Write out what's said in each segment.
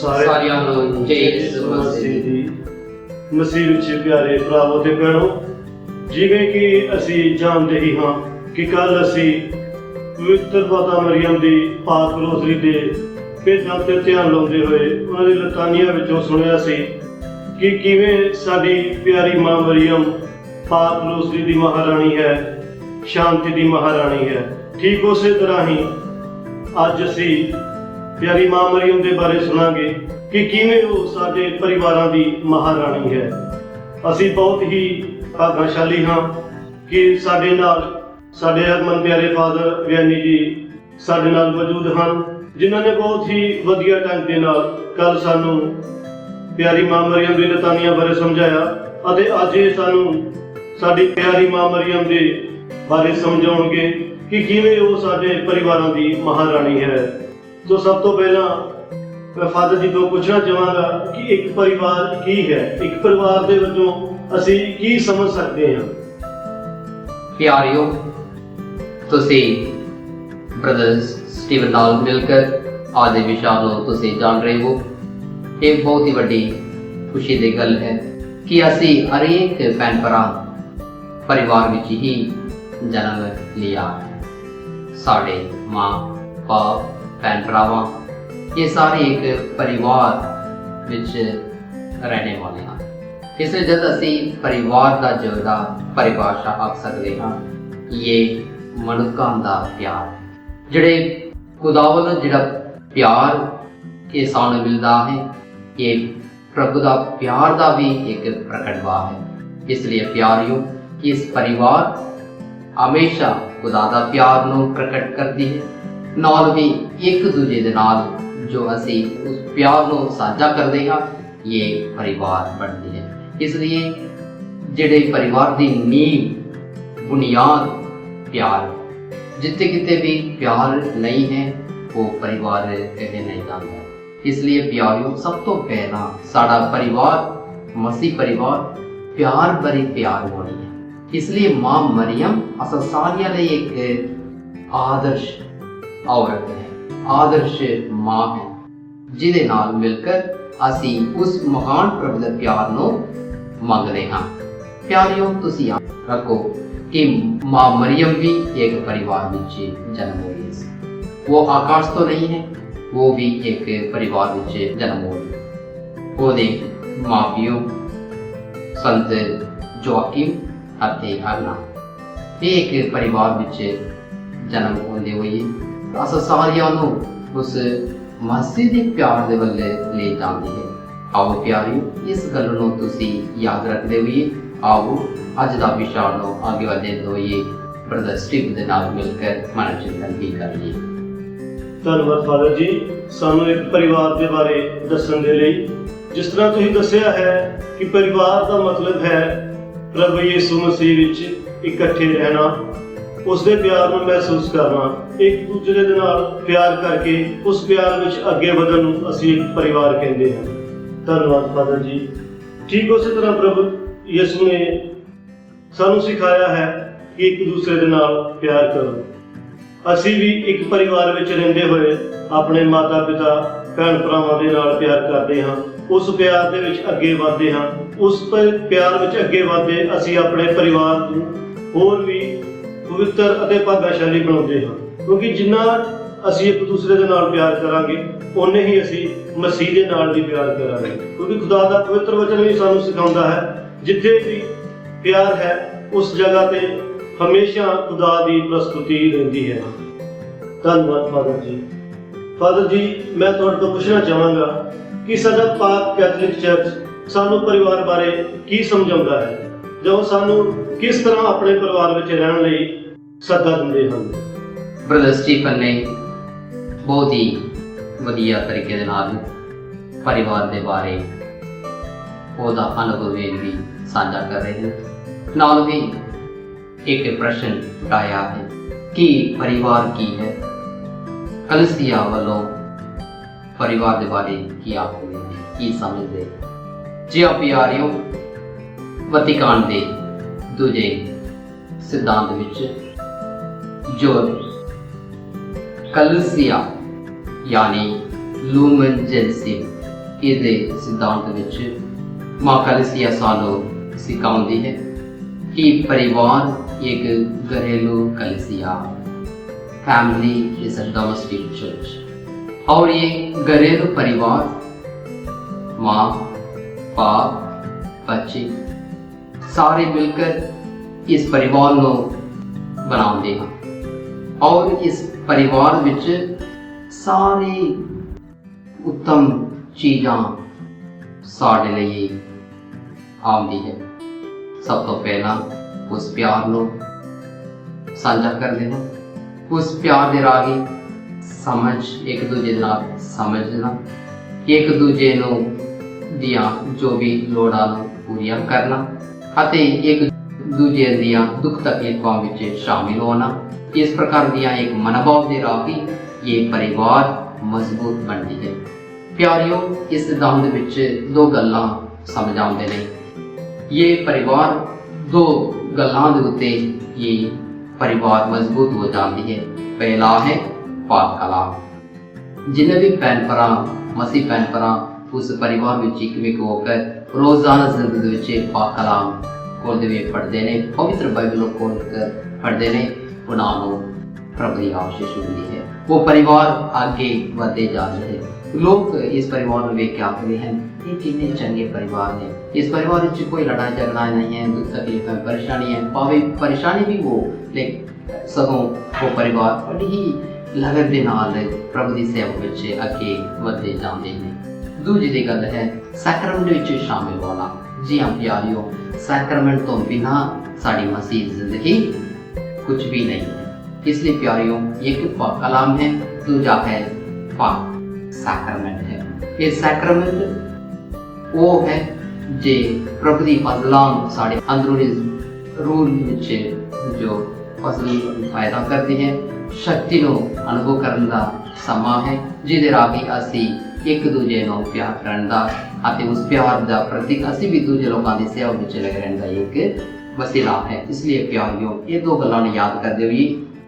ਸਾਰਿਆਂ ਨੂੰ ਜੈ ਯਿਸੂ ਮਸੀਹ ਦੀ। ਮਸੀਹ ਵਿੱਚ ਪਿਆਰੇ ਭਰਾਵੋ ਤੇ ਭੈਣੋ, ਜਿਵੇਂ ਕਿ ਅਸੀਂ ਜਾਣਦੇ ਹੀ ਹਾਂ ਕਿ ਕੱਲ ਅਸੀਂ ਪਵਿੱਤਰ ਮਾਤਾ ਮਰੀਅਮ ਦੀ ਪਾਕ ਰੋਜ਼ਰੀ ਦੇ ਭੇਦਾਂ ਤੇ ਧਿਆਨ ਲਾਉਂਦੇ ਹੋਏ ਉਹਨਾਂ ਦੀ ਲਤਾਨੀਆਂ ਵਿੱਚੋਂ ਸੁਣਿਆ ਸੀ ਕਿ ਕਿਵੇਂ ਸਾਡੀ ਪਿਆਰੀ ਮਾਂ ਮਰੀਅਮ ਪਾਕ ਰੋਜ਼ਰੀ ਦੀ ਮਹਾਰਾਣੀ ਹੈ, ਸ਼ਾਂਤੀ ਦੀ ਮਹਾਰਾਣੀ ਹੈ। ਠੀਕ ਉਸੇ ਤਰ੍ਹਾਂ ਹੀ ਅੱਜ ਅਸੀਂ ਪਿਆਰੀ ਮਾਂ ਮਰੀਅਮ ਦੇ ਬਾਰੇ ਸੁਣਾਂਗੇ ਕਿ ਕਿਵੇਂ ਉਹ ਸਾਡੇ ਪਰਿਵਾਰਾਂ ਦੀ ਮਹਾਰਾਣੀ ਹੈ। ਅਸੀਂ ਬਹੁਤ ਹੀ ਭਾਗਸ਼ਾਲੀ ਹਾਂ ਕਿ ਸਾਡੇ ਨਾਲ ਸਾਡੇ ਹਰਮਨ ਪਿਆਰੇ ਫਾਦਰ ਵਿਆਨੀ ਜੀ ਸਾਡੇ ਨਾਲ ਮੌਜੂਦ ਹਨ, ਜਿਨ੍ਹਾਂ ਨੇ ਬਹੁਤ ਹੀ ਵਧੀਆ ਢੰਗ ਦੇ ਨਾਲ ਕੱਲ ਸਾਨੂੰ ਪਿਆਰੀ ਮਾਂ ਮਰੀਅਮ ਦੀ ਲਤਾਨੀਆਂ ਬਾਰੇ ਸਮਝਾਇਆ ਅਤੇ ਅੱਜ ਇਹ ਸਾਨੂੰ ਸਾਡੀ ਪਿਆਰੀ ਮਾਂ ਮਰੀਅਮ ਦੇ ਬਾਰੇ ਸਮਝਾਉਣਗੇ ਕਿ ਕਿਵੇਂ ਉਹ ਸਾਡੇ ਪਰਿਵਾਰਾਂ ਦੀ ਮਹਾਰਾਣੀ ਹੈ। तो सब तो पहला मैं फादर जी ਤੋਂ ਪੁੱਛਣਾ ਚਾਹਾਂਗਾ ਕਿ ਇੱਕ ਪਰਿਵਾਰ ਕੀ ਹੈ, ਇੱਕ ਪਰਿਵਾਰ ਦੇ ਵਿੱਚੋਂ ਅਸੀਂ ਕੀ ਸਮਝ ਸਕਦੇ ਹਾਂ। ਪਿਆਰਿਓ, ਤੁਸੀਂ ਬ੍ਰਦਰ ਸਟੀਵਨ ਨਾਲ ਮਿਲ ਕੇ ਅੱਜ ਦੇ ਵਿਸ਼ਾ ਨੂੰ ਤੁਸੀਂ ਜਾਣ ਰਹੇ ਹੋ। ਇਹ ਬਹੁਤ ਹੀ ਵੱਡੀ ਖੁਸ਼ੀ ਦੀ ਗੱਲ ਹੈ ਕਿ ਅਸੀਂ ਹਰੇਕ ਭੈਣ ਭਰਾ ਪਰਿਵਾਰ ਵਿੱਚ ਹੀ ਜਨਮ ਲਿਆ। ਸਾਡੇ ਮਾਂ ਬਾਪ ਭੈਣ ਭਰਾਵਾਂ ਇਹ ਸਾਰੇ ਇੱਕ ਪਰਿਵਾਰ ਵਿੱਚ ਰਹਿਣੇ ਵਾਲੇ ਹਨ। ਇਸ ਲਈ ਜਦ ਅਸੀਂ ਪਰਿਵਾਰ ਦਾ ਜਿਹੜਾ ਪਰਿਭਾਸ਼ਾ ਆਖ ਸਕਦੇ ਹਾਂ, ਇਹ ਮਨੁੱਖਾਂ ਦਾ ਪਿਆਰ, ਜਿਹੜੇ ਖੁਦਾ ਵੱਲੋਂ ਜਿਹੜਾ ਪਿਆਰ ਇਹ ਸਾਨੂੰ ਮਿਲਦਾ ਹੈ, ਇਹ ਪ੍ਰਭੂ ਦਾ ਪਿਆਰ ਦਾ ਵੀ ਇੱਕ ਪ੍ਰਗਟਵਾ ਹੈ। ਇਸ ਲਈ ਪਿਆਰਿਓ, ਇਸ ਪਰਿਵਾਰ ਹਮੇਸ਼ਾ ਖੁਦਾ ਦਾ ਪਿਆਰ ਨੂੰ ਪ੍ਰਗਟ ਕਰਦੀ ਹੈ, ਨਾਲ ਵੀ ਇੱਕ ਦੂਜੇ ਦੇ ਨਾਲ ਜੋ ਅਸੀਂ ਉਸ ਪਿਆਰ ਨੂੰ ਸਾਂਝਾ ਕਰਦੇ ਹਾਂ, ਇਹ ਪਰਿਵਾਰ ਬਣਦੀ ਹੈ। ਇਸ ਲਈ ਜਿਹੜੇ ਪਰਿਵਾਰ ਦੀ ਨੀਂਹ ਬੁਨਿਆਦ ਪਿਆਰ, ਜਿੱਥੇ ਕਿਤੇ ਵੀ ਪਿਆਰ ਨਹੀਂ ਹੈ ਉਹ ਪਰਿਵਾਰ ਕਦੇ ਨਹੀਂ ਜਾਂਦਾ। ਇਸ ਲਈ ਪਿਆਰਿਓ, ਸਭ ਤੋਂ ਪਹਿਲਾਂ ਸਾਡਾ ਪਰਿਵਾਰ ਮਸੀਹ ਪਰਿਵਾਰ ਪਿਆਰ ਭਰੀ ਪਿਆਰ ਹੋਣੀ ਹੈ। ਇਸ ਲਈ ਮਾਂ ਮਰੀਅਮ ਅਸਾਂ ਸਾਰਿਆਂ ਲਈ ਇੱਕ ਆਦਰਸ਼ ਔਰਤ ਹੈ, ਆਦਰਸ਼ ਮਾਂ ਹੈ, ਜਿਹਦੇ ਨਾਲ ਮਿਲ ਕੇ ਅਸੀਂ ਉਸ ਮਹਾਨ ਪ੍ਰਭੂ ਦੇ ਪਿਆਰ ਨੂੰ ਮੰਗਦੇ ਹਾਂ। ਪਿਆਰਿਓ, ਤੁਸੀਂ ਯਾਦ ਰੱਖੋ ਕਿ ਮਾਂ ਮਰੀਅਮ ਵੀ ਇੱਕ ਪਰਿਵਾਰ ਵਿੱਚ ਜਨਮ ਹੋਈ ਸੀ। ਉਹ ਆਕਾਸ਼ ਤੋਂ ਨਹੀਂ ਹੈ, ਉਹ ਵੀ ਇੱਕ ਪਰਿਵਾਰ ਵਿੱਚ ਜਨਮ ਹੋਈ। ਉਹਦੇ ਮਾਂ-ਪਿਓ ਸੰਤ ਜੋਆਕਿਮ ਅਤੇ ਹੰਨਾ ਇਹ ਇੱਕ ਪਰਿਵਾਰ ਵਿੱਚ ਜਨਮ ਹੁੰਦੇ ਹੋਏ ਅਸਾਂ ਸਾਰਿਆਂ ਨੂੰ ਉਸ ਮਸੀਹ ਦੇ ਪਿਆਰ ਦੇ ਵੱਲੇ ਲੈ ਜਾਂਦੀ ਹੈ। ਆਓ ਪਿਆਰਿਓ, ਇਸ ਗੱਲ ਨੂੰ ਤੁਸੀਂ ਯਾਦ ਰੱਖਦੇ ਹੋਏ ਆਓ ਅੱਜ ਦਾ ਵਿਸ਼ਾ ਨੂੰ ਅੱਗੇ ਵਧਦੇ ਹੋਏ ਬ੍ਰਦਰ ਸਟੀਵ ਦੇ ਨਾਲ ਮਿਲ ਕੇ ਮਨੋਚਿੰਤਨ ਵੀ ਕਰੀਏ। ਧੰਨਵਾਦ ਫਾਦਰ ਜੀ, ਸਾਨੂੰ ਇੱਕ ਪਰਿਵਾਰ ਦੇ ਬਾਰੇ ਦੱਸਣ ਦੇ ਲਈ। ਜਿਸ ਤਰ੍ਹਾਂ ਤੁਸੀਂ ਦੱਸਿਆ ਹੈ ਕਿ ਪਰਿਵਾਰ ਦਾ ਮਤਲਬ ਹੈ ਪ੍ਰਭੂ ਯਿਸੂ ਮਸੀਹ ਵਿੱਚ ਇਕੱਠੇ ਰਹਿਣਾ, ਉਸ ਦੇ ਪਿਆਰ ਨੂੰ ਮਹਿਸੂਸ ਕਰਨਾ, ਇੱਕ ਦੂਜੇ ਦੇ ਨਾਲ ਪਿਆਰ ਕਰਕੇ ਉਸ ਪਿਆਰ ਵਿੱਚ ਅੱਗੇ ਵਧਣ ਨੂੰ ਅਸੀਂ ਇੱਕ ਪਰਿਵਾਰ ਕਹਿੰਦੇ ਹਾਂ। ਧੰਨਵਾਦ ਫਾਦਰ ਜੀ। ਠੀਕ ਉਸੇ ਤਰ੍ਹਾਂ ਪ੍ਰਭੂ ਯਿਸੂ ਨੇ ਸਾਨੂੰ ਸਿਖਾਇਆ ਹੈ ਕਿ ਇੱਕ ਦੂਸਰੇ ਦੇ ਨਾਲ ਪਿਆਰ ਕਰੋ। ਅਸੀਂ ਵੀ ਇੱਕ ਪਰਿਵਾਰ ਵਿੱਚ ਰਹਿੰਦੇ ਹੋਏ ਆਪਣੇ ਮਾਤਾ ਪਿਤਾ ਭੈਣ ਭਰਾਵਾਂ ਦੇ ਨਾਲ ਪਿਆਰ ਕਰਦੇ ਹਾਂ, ਉਸ ਪਿਆਰ ਦੇ ਵਿੱਚ ਅੱਗੇ ਵਧਦੇ ਹਾਂ। ਉਸ ਪਿਆਰ ਵਿੱਚ ਅੱਗੇ ਵਧਦੇ ਅਸੀਂ ਆਪਣੇ ਪਰਿਵਾਰ ਨੂੰ ਹੋਰ ਵੀ ਪਵਿੱਤਰ ਅਤੇ ਭਾਗਸ਼ਾਲੀ ਬਣਾਉਂਦੇ ਹਾਂ, ਕਿਉਂਕਿ ਜਿੰਨਾ ਅਸੀਂ ਇੱਕ ਦੂਸਰੇ ਦੇ ਨਾਲ ਪਿਆਰ ਕਰਾਂਗੇ ਓਨੇ ਹੀ ਅਸੀਂ ਮਸੀਹ ਦੇ ਨਾਲ ਵੀ ਪਿਆਰ ਕਰਾਂਗੇ। ਕਿਉਂਕਿ ਖੁਦਾ ਦਾ ਪਵਿੱਤਰ ਵਚਨ ਵੀ ਸਾਨੂੰ ਸਿਖਾਉਂਦਾ ਹੈ, ਜਿੱਥੇ ਵੀ ਪਿਆਰ ਹੈ ਉਸ ਜਗ੍ਹਾ ਤੇ ਹਮੇਸ਼ਾ ਖੁਦਾ ਦੀ ਪ੍ਰਸਤੁਤੀ ਰਹਿੰਦੀ ਹੈ। ਧੰਨਵਾਦ ਫਾਦਰ ਜੀ। ਫਾਦਰ ਜੀ, ਮੈਂ ਤੁਹਾਡੇ ਤੋਂ ਪੁੱਛਣਾ ਚਾਹਾਂਗਾ ਕਿ ਸਾਡਾ ਪਾਕ ਕੈਥੋਲਿਕ ਚਰਚ ਸਾਨੂੰ ਪਰਿਵਾਰ ਬਾਰੇ ਕੀ ਸਮਝਾਉਂਦਾ ਹੈ, ਜੋ ਸਾਨੂੰ ਕਿਸ ਤਰ੍ਹਾਂ ਆਪਣੇ ਪਰਿਵਾਰ ਵਿੱਚ ਰਹਿਣ ਲਈ ਸੱਦਾ ਦਿੰਦੇ ਹਨ। ਬ੍ਰਦਰ ਸਟੀਫਨ ਨੇ ਬਹੁਤ ਹੀ ਵਧੀਆ ਤਰੀਕੇ ਦੇ ਨਾਲ ਪਰਿਵਾਰ ਦੇ ਬਾਰੇ ਉਹਦਾ ਅਨੁਭਵ ਵੀ ਸਾਂਝਾ ਕਰ ਰਹੇ ਹਨ। ਨਾਲ ਵੀ ਇੱਕ ਪ੍ਰਸ਼ਨ ਉਠਾਇਆ ਹੈ ਕਿ ਪਰਿਵਾਰ ਕੀ ਹੈ। ਕਲੀਸਿਆ ਵੱਲੋਂ ਪਰਿਵਾਰ ਦੇ ਬਾਰੇ ਕੀ ਆਖਦੇ ਨੇ, ਕੀ ਸਮਝਦੇ। ਜੀ ਪਿਆਰਿਓ, ਵਤੀਕਾਨ ਦੇ ਦੂਜੇ ਸਿਧਾਂਤ ਵਿੱਚ ਜੋ ਕਲੀਸਿਆ यानी लूमन जेंसिम ਇਹਦੇ ਸਿਧਾਂਤ ਵਿੱਚ ਮਾਂ ਕਲੀਸਿया ਸਾਨੂੰ सिखाती है कि परिवार एक घरेलू कलीसिया, family is a domestic church. और ये घरेलू परिवार माँ बाप बच्चे सारे मिलकर इस परिवार को बनाते हैं और इस परिवार विच सारी उत्तम चीज़ां साढ़े लिए आती है। सब तो पहला उस प्यार नो साझा कर देना, उस प्यार दे राही समझ एक दूजे नाल समझना, एक दूजे नो दियां जो भी लोड़ां नूं पूरियां करना अते एक दूजे दियां दुख तकलीफां विच शामिल होना। इस प्रकार दियां एक मनोभाव दे राही ये परिवार मजबूत बनती है। प्यारियों, इस सिद्धांत विच दो गल्लां समझ आउंदे ने। ये परिवार दो गल्लां दे उत्ते ये परिवार मजबूत हो जाती है। पहला है पाक कलाम। जिन्हें भी भैन भरा मसीह भैन भरा उस परिवार में इकमिक होकर रोजाना जिंदगी विच पाक कलाम खोलते हुए पढ़ते हैं, पवित्र बाइबल खोल कर पढ़ते हैं, उन्होंने प्रभु की आशीष मिलती है। वो परिवार आगे बढ़ते जा रहे हैं। लोग इस परिवार में वेख के आखते हैं ये कितने चंगे परिवार है, इस परिवार में कोई लड़ाई झगड़ा नहीं है, दुख तकलीफ है, परेशानी है, पावे परेशानी भी वो लेकिन सगों वो परिवार बड़ी ही लगन दे नाल प्रभु की सेवा विच अगे बढ़ते जाते हैं। दूजी गल है सैक्रमेंट विच शामिल होना। जी हाँ प्यारियों, सैक्रमेंट तो बिना साड़ी मसीह जिंदगी कुछ भी नहीं है। इसलिए प्यारियों, एक पाक कलाम है, दूजा है पाक सैक्रमेंट है। ये सैक्रमेंट वो है जे प्रभु की फजलां साढ़े अंदरूनी रूह विच जो फजल पैदा करती है, शक्ति को अनुभव करने का समा है, जिहदे राही असी एक दूजे को प्यार करने का अते उस प्यार का प्रतीक असी भी दूजे लोगों की सेवा विच लगे रहने का एक वसीला है। इसलिए प्यारियों, ये दो गल्लां याद करते हुए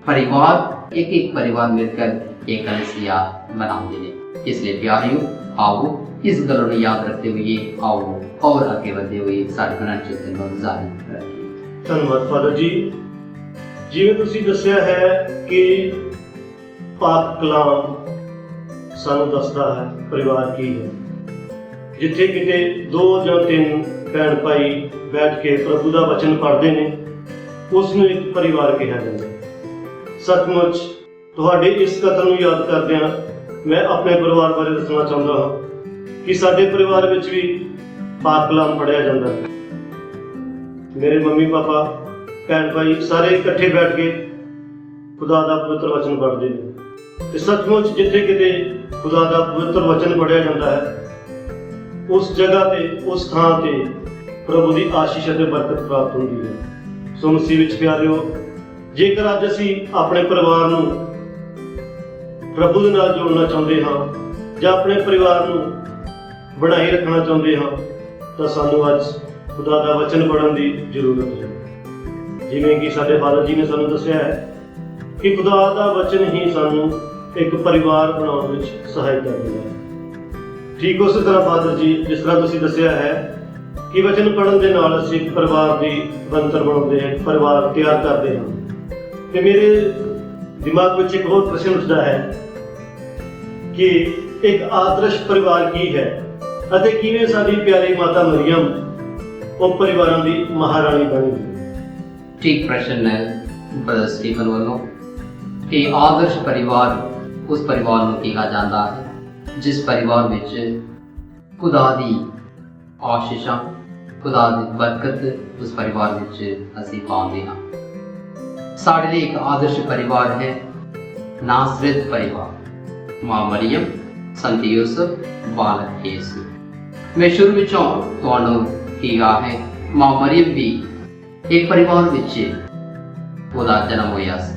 परिवार एक परिवार मिलकर एक कलीसिया बनाते हैं। इसलिए प्यारियों, आओ इस गलों को याद रखते हुए आओ और आगे बढ़ते हुए सारे चिंतन को जारी रखें। धन्यवाद फादर जी। जिवें तुसीं दस्सिया है कि पाक कलाम सानूं दसदा है परिवार की है, जिथे किते दो जां तीन भैन भाई बैठ के प्रभु का वचन पढ़ते हैं उसनूं एक परिवार कहा जाता है। सचमुच तुहाडे इस कथन नूं याद करदिआं मैं अपने परिवार बारे दसना चाहता हाँ कि साडे परिवार विच भी पाक कलाम पढ़िया जाता है। मेरे मम्मी पापा भैन भाई सारे इकट्ठे बैठ के खुदा का पवित्र वचन पढ़ते हैं। सचमुच जिथे किते खुदा का पवित्र वचन पढ़िया जाता है उस जगह ते उस थां ते प्रभु की आशीष और बरकत प्राप्त होती है। सो मसीह विच प्यारिओ, जेकर अज असीं अपने परिवार नूं प्रभु दे नाल जोड़ना चाहते हाँ जां अपने परिवार नूं बनाए रखना चाहते हाँ तो सानू अज खुदा का वचन पढ़न की जरूरत है। जिवें कि साडे फादर जी ने सानू दस्सिया है कि खुदा का वचन ही सानू एक परिवार बनाउण विच सहायता करदा है। ठीक उस तरह फादर जी जिस तरह तुसीं दस्सिया है कि वचन पढ़न दे नाल असीं एक परिवार की बनतर बनाउंदे हैं, परिवार तैयार करते हैं। ते मेरे दिमाग में एक और प्रश्न उठता है कि एक आदर्श परिवार की है अते किवें साडी प्यारी माता मरियम वो परिवारां दी महारानी बनी। ठीक प्रश्न है ब्रदर स्टीफन वालों कि आदर्श परिवार उस परिवार को कहा जाता है जिस परिवार में खुदा दी आशीषां खुदा दी बरकत उस परिवार में असीं पाउंदे हां। साढ़े लिए एक आदर्श परिवार है नासरत परिवार, माँ मरियम, संत यूसुफ, बालक यीशु। मैं शुरू में तुहानूं कहा है माँ मरियम भी एक परिवार विच ओदा जन्म होया सी।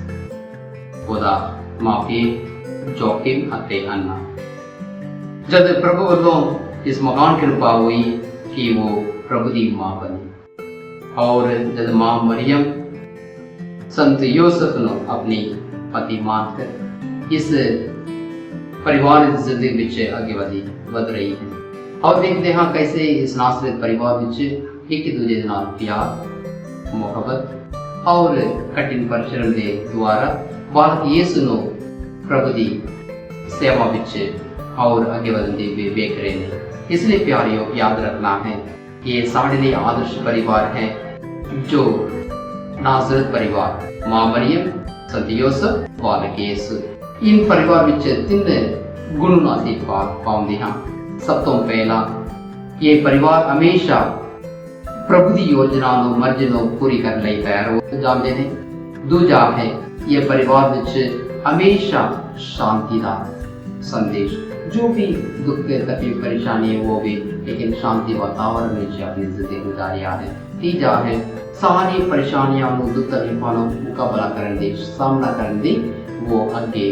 ओदा मापी जोखिम अते अन्ना जब प्रभु वालों इस महान कृपा हुई कि वो प्रभु की माँ बनी और जब माँ मरियम संत यूसुफ ने अपनी पति मानकर इस परिवार की जिंदगी में आगे बढ़ रही है। और देखते हाँ कैसे इस नासरत परिवार विच एक दूजे दे नाल प्यार मुहब्बत और कठिन परिश्रम के द्वारा बालक यीशु नो प्रभु दी सेवा विच और आगे बढ़ते हुए देख रहे हैं। इसलिए प्यारियों याद रखना है ये साढ़े लिए आदर्श परिवार है जो नासरत परिवार माँ मरियम संत यूसुफ बालक यीशु इन परिवार विच तीन गुण नासी पाउंदे हाँ। सब तो पहला ये परिवार हमेशा प्रभु की योजना नो मर्जी नो पूरी कर लई तैयार हो जाते हैं। दूजा है ये परिवार विच हमेशा शांति का संदेश जो भी दुख तकलीफ परेशानी है वो भी लेकिन शांति वातावरण में अपनी जिंदगी गुजारिया है। तीजा है सारी परेशानियां दुख तकलीफों मुकाबला करने दी सामना करने दी वो अगे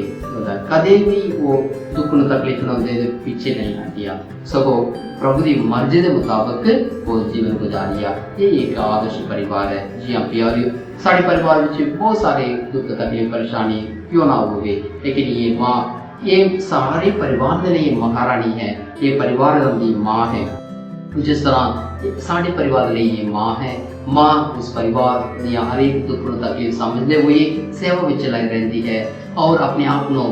कदे भी वो दुख न तकलीफ दे पीछे नहीं हटिया सगो प्रभु की मर्जी के मुताबिक वो जीवन गुजारिया। ये एक आदर्श परिवार है। जी हाँ प्यारियों साढ़े परिवार में बहुत सारे दुख तकलीफ परेशानी क्यों ना हो गए लेकिन ये माँ ये सारे परिवार के लिए महारानी है। ये परिवार की माँ है। जिस तरह साढ़े परिवार के लिए ये माँ है। माँ उस परिवार दिया हर एक दुख तकलीफ समझते हुए सेवा में चलाई रहती है और अपने आप को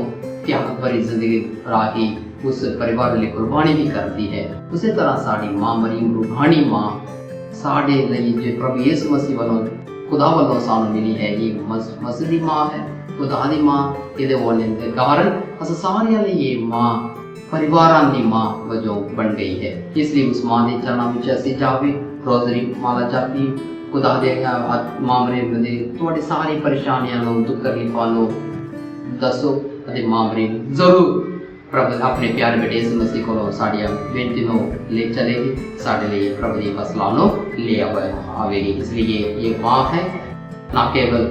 त्याग भरी जिंदगी राही उस परिवार के लिए कुर्बानी भी करती है। उसी तरह साड़ी माँ मरियम रूहानी माँ साढ़े लिए जो प्रभु यीशु मसीह वालों खुदा वालों सानू मिली है। ये मसीही माँ है खुदा दी माँ ये बोलने के कारण अस सारिया ये माँ परिवार की माँ वजों बन गई है। इसलिए उस माँ के चरणों में असीं जावे रोजरी माला जापी खुदा दे माँ मरियम दे तुहाडी सारी परेशानियां नो दुख तकलीफां नो दसो अते माँ मरियम जरूर प्रभु अपने प्यारे बेटे यीशु मसीह को साड़िया बेटी नो ले चलेगी साढ़े लिए प्रभु की फसलों नो ले आवेगी। इसलिए ये माँ है ना केवल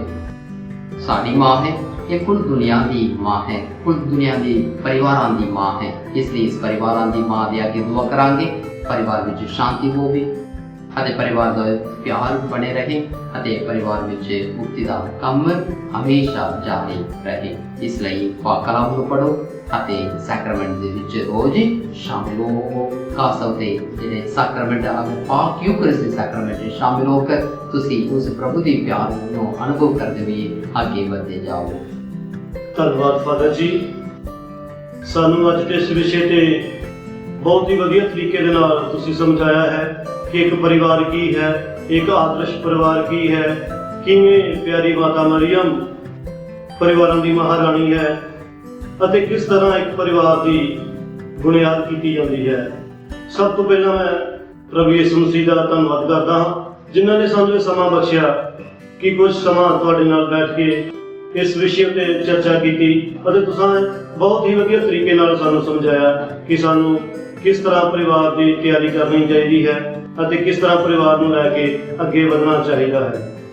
साड़ी माँ है ये कुल दुनिया की माँ है कुल दुनिया की परिवार की माँ है। इसलिए इस परिवार की माँ दे आगे दुआ करांगे परिवार में शांति होवे अते परिवार का प्यार बने रहे अते परिवार में मुक्ति का काम हमेशा जारी रहे। इसलिए कलाम को पढ़ो अते सैक्रमेंट दे विच रोज शामिल हो खास तौर ते जिहड़े सैक्रमेंट पाक यूकरिस्ट सैक्रमेंट शामिल होकर तुसी उस प्रभु के प्यार को अनुभव करते हुए आगे बढ़ते जाओ। धन्यवाद फादर जी सानू अज दे इस विषय ते बहुत ही वधिया तरीके दे नाल तुसी समझाया है कि एक परिवार की है एक आदर्श परिवार की है किवें प्यारी माता मरियम परिवारों की महारानी है अते किस तरह एक परिवार की बुनियाद की जाती है। सब तो पहला मैं प्रभु यीशु मसीह का धन्यवाद करता हाँ जिन्हों ने सानू समा बख्शिया कि कुछ समा तुहाडे नाल बैठ के इस विषय पे चर्चा की और तुसां बहुत ही वधिया तरीके नाल सानू समझाया कि सानू किस तरह परिवार की तैयारी करनी चाहिए है और किस तरह परिवार को लैके अगे बढ़ना चाहिए है।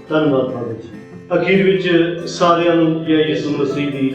धन्यवाद फादर जी। अखीर विच सारिआं नूं जय यीशु मसीह दी